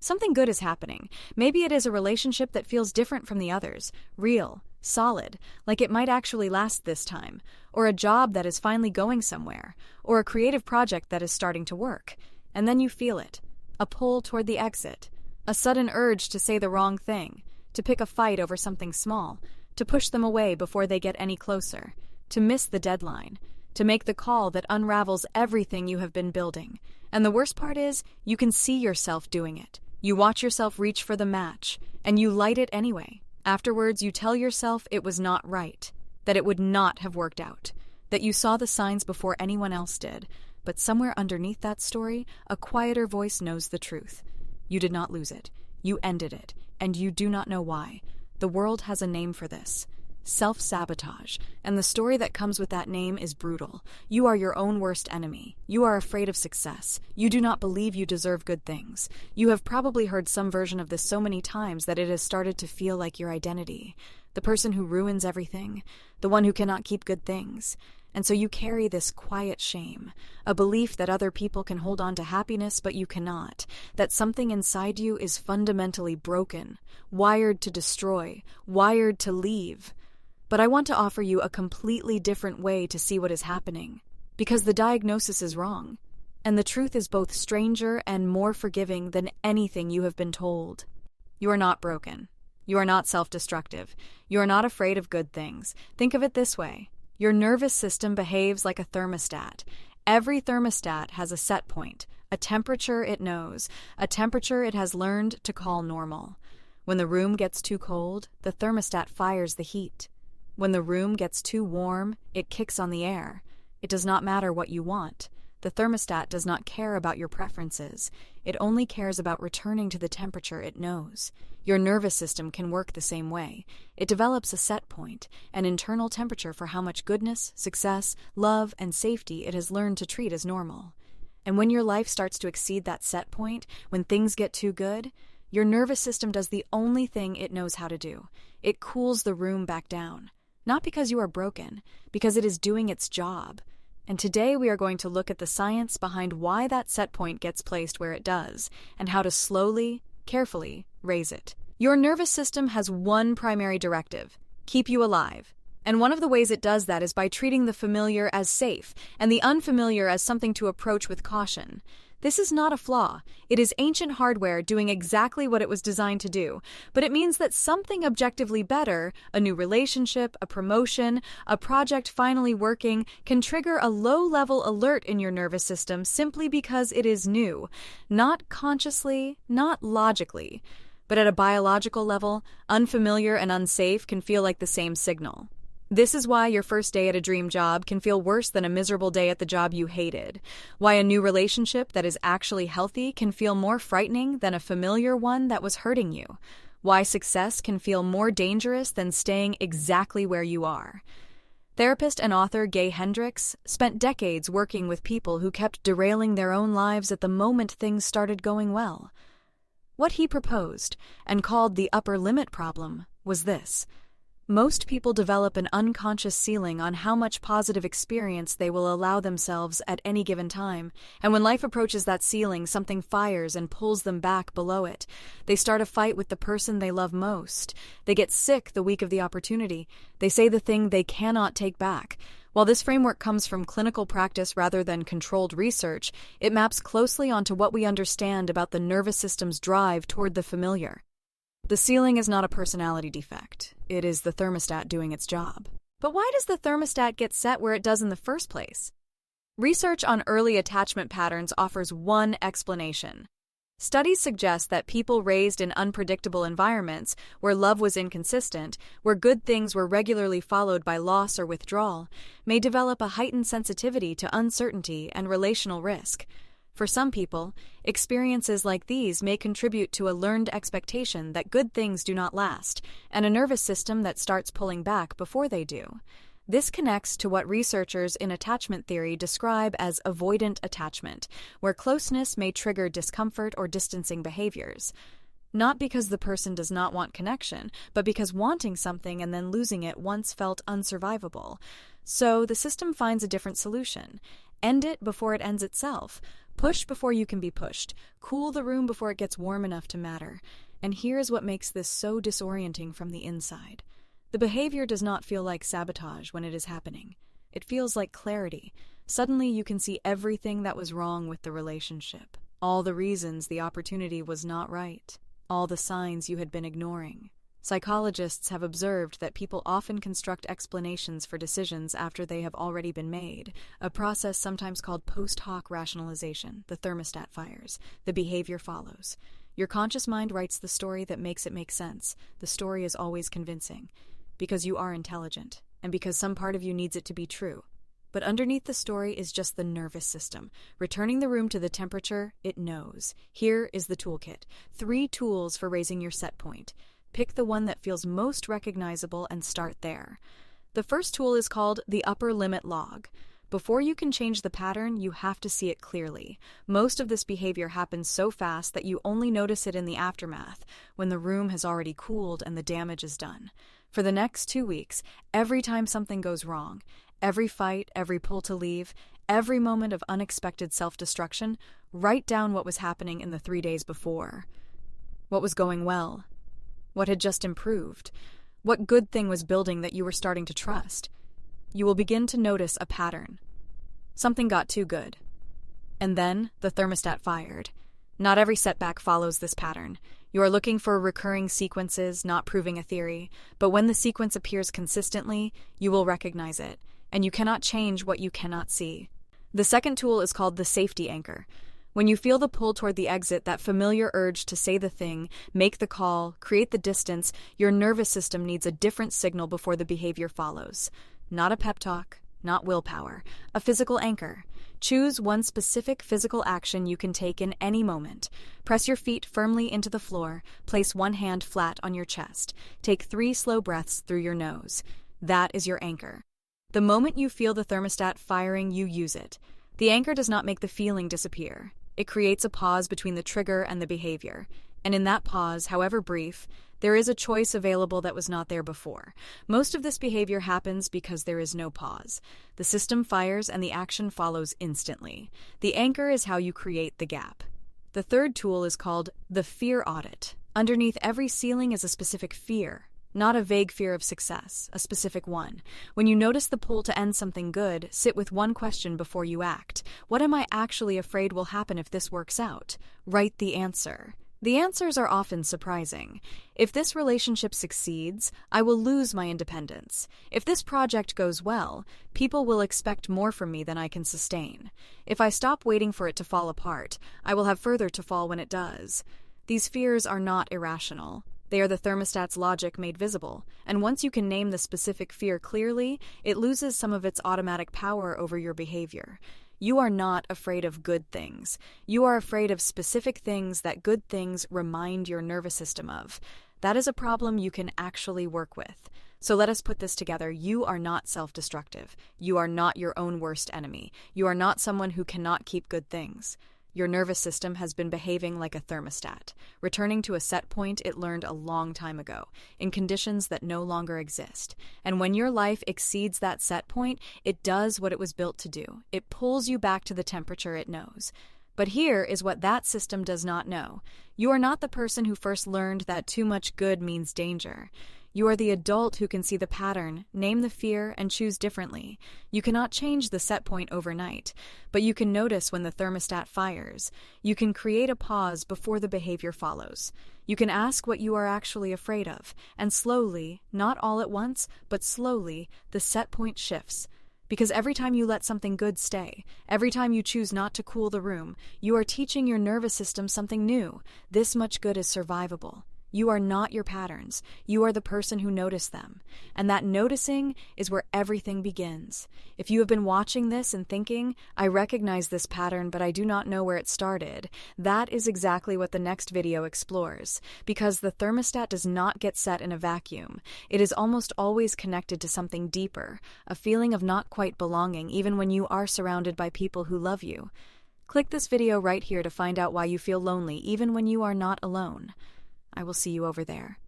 Something good is happening. Maybe it is a relationship that feels different from the others, real, solid, like it might actually last this time, or a job that is finally going somewhere, or a creative project that is starting to work. And then you feel it, a pull toward the exit, a sudden urge to say the wrong thing, to pick a fight over something small, to push them away before they get any closer, to miss the deadline, to make the call that unravels everything you have been building. And the worst part is, you can see yourself doing it. You watch yourself reach for the match, and you light it anyway. Afterwards, you tell yourself it was not right, that it would not have worked out, that you saw the signs before anyone else did. But somewhere underneath that story, a quieter voice knows the truth. You did not lose it. You ended it, and you do not know why. The world has a name for this. Self-sabotage, and the story that comes with that name is brutal. You are your own worst enemy. You are afraid of success. You do not believe you deserve good things. You have probably heard some version of this so many times that it has started to feel like your identity. The person who ruins everything, the one who cannot keep good things. And so you carry this quiet shame, a belief that other people can hold on to happiness but you cannot, that something inside you is fundamentally broken, wired to destroy, wired to leave. But I want to offer you a completely different way to see what is happening, because the diagnosis is wrong, and the truth is both stranger and more forgiving than anything you have been told. You are not broken. You are not self-destructive. You are not afraid of good things. Think of it this way. Your nervous system behaves like a thermostat. Every thermostat has a set point, a temperature it knows, a temperature it has learned to call normal. When the room gets too cold, the thermostat fires the heat. When the room gets too warm, it kicks on the air. It does not matter what you want. The thermostat does not care about your preferences. It only cares about returning to the temperature it knows. Your nervous system can work the same way. It develops a set point, an internal temperature for how much goodness, success, love, and safety it has learned to treat as normal. And when your life starts to exceed that set point, when things get too good, your nervous system does the only thing it knows how to do. It cools the room back down. Not because you are broken, because it is doing its job. And today we are going to look at the science behind why that set point gets placed where it does, and how to slowly, carefully raise it. Your nervous system has one primary directive: keep you alive. And one of the ways it does that is by treating the familiar as safe, and the unfamiliar as something to approach with caution. This is not a flaw. It is ancient hardware doing exactly what it was designed to do, but it means that something objectively better, a new relationship, a promotion, a project finally working, can trigger a low-level alert in your nervous system simply because it is new. Not consciously, not logically. But at a biological level, unfamiliar and unsafe can feel like the same signal. This is why your first day at a dream job can feel worse than a miserable day at the job you hated. Why a new relationship that is actually healthy can feel more frightening than a familiar one that was hurting you. Why success can feel more dangerous than staying exactly where you are. Therapist and author Gay Hendricks spent decades working with people who kept derailing their own lives at the moment things started going well. What he proposed, and called the upper limit problem, was this. Most people develop an unconscious ceiling on how much positive experience they will allow themselves at any given time, and when life approaches that ceiling, something fires and pulls them back below it. They start a fight with the person they love most. They get sick the week of the opportunity. They say the thing they cannot take back. While this framework comes from clinical practice rather than controlled research, it maps closely onto what we understand about the nervous system's drive toward the familiar. The ceiling is not a personality defect. It is the thermostat doing its job. But why does the thermostat get set where it does in the first place? Research on early attachment patterns offers one explanation. Studies suggest that people raised in unpredictable environments, where love was inconsistent, where good things were regularly followed by loss or withdrawal, may develop a heightened sensitivity to uncertainty and relational risk. For some people, experiences like these may contribute to a learned expectation that good things do not last, and a nervous system that starts pulling back before they do. This connects to what researchers in attachment theory describe as avoidant attachment, where closeness may trigger discomfort or distancing behaviors. Not because the person does not want connection, but because wanting something and then losing it once felt unsurvivable. So the system finds a different solution. End it before it ends itself. Push before you can be pushed. Cool the room before it gets warm enough to matter. And here's what makes this so disorienting from the inside. The behavior does not feel like sabotage when it is happening. It feels like clarity. Suddenly you can see everything that was wrong with the relationship. All the reasons the opportunity was not right. All the signs you had been ignoring. Psychologists have observed that people often construct explanations for decisions after they have already been made, a process sometimes called post hoc rationalization. The thermostat fires. The behavior follows. Your conscious mind writes the story that makes it make sense. The story is always convincing, because you are intelligent, and because some part of you needs it to be true. But underneath the story is just the nervous system, returning the room to the temperature it knows. Here is the toolkit. 3 tools for raising your set point. Pick the one that feels most recognizable and start there. The first tool is called the upper limit log. Before you can change the pattern, you have to see it clearly. Most of this behavior happens so fast that you only notice it in the aftermath, when the room has already cooled and the damage is done. For the next 2 weeks, every time something goes wrong, every fight, every pull to leave, every moment of unexpected self-destruction, write down what was happening in the 3 days before. What was going well? What had just improved? What good thing was building that you were starting to trust? You will begin to notice a pattern. Something got too good. And then the thermostat fired. Not every setback follows this pattern. You are looking for recurring sequences, not proving a theory, but when the sequence appears consistently, you will recognize it, and you cannot change what you cannot see. The second tool is called the safety anchor. When you feel the pull toward the exit, that familiar urge to say the thing, make the call, create the distance, your nervous system needs a different signal before the behavior follows. Not a pep talk, not willpower, a physical anchor. Choose one specific physical action you can take in any moment. Press your feet firmly into the floor, place one hand flat on your chest. Take 3 slow breaths through your nose. That is your anchor. The moment you feel the thermostat firing, you use it. The anchor does not make the feeling disappear. It creates a pause between the trigger and the behavior. And in that pause, however brief, there is a choice available that was not there before. Most of this behavior happens because there is no pause. The system fires and the action follows instantly. The anchor is how you create the gap. The third tool is called the fear audit. Underneath every ceiling is a specific fear. Not a vague fear of success, a specific one. When you notice the pull to end something good, sit with one question before you act. What am I actually afraid will happen if this works out? Write the answer. The answers are often surprising. If this relationship succeeds, I will lose my independence. If this project goes well, people will expect more from me than I can sustain. If I stop waiting for it to fall apart, I will have further to fall when it does. These fears are not irrational. They are the thermostat's logic made visible, and once you can name the specific fear clearly, it loses some of its automatic power over your behavior. You are not afraid of good things. You are afraid of specific things that good things remind your nervous system of. That is a problem you can actually work with. So let us put this together. You are not self-destructive. You are not your own worst enemy. You are not someone who cannot keep good things. Your nervous system has been behaving like a thermostat, returning to a set point it learned a long time ago, in conditions that no longer exist. And when your life exceeds that set point, it does what it was built to do. It pulls you back to the temperature it knows. But here is what that system does not know. You are not the person who first learned that too much good means danger. You are the adult who can see the pattern, name the fear, and choose differently. You cannot change the set point overnight, but you can notice when the thermostat fires. You can create a pause before the behavior follows. You can ask what you are actually afraid of, and slowly, not all at once, but slowly, the set point shifts. Because every time you let something good stay, every time you choose not to cool the room, you are teaching your nervous system something new. This much good is survivable. You are not your patterns. You are the person who noticed them. And that noticing is where everything begins. If you have been watching this and thinking, I recognize this pattern, but I do not know where it started, that is exactly what the next video explores. Because the thermostat does not get set in a vacuum. It is almost always connected to something deeper, a feeling of not quite belonging, even when you are surrounded by people who love you. Click this video right here to find out why you feel lonely, even when you are not alone. I will see you over there.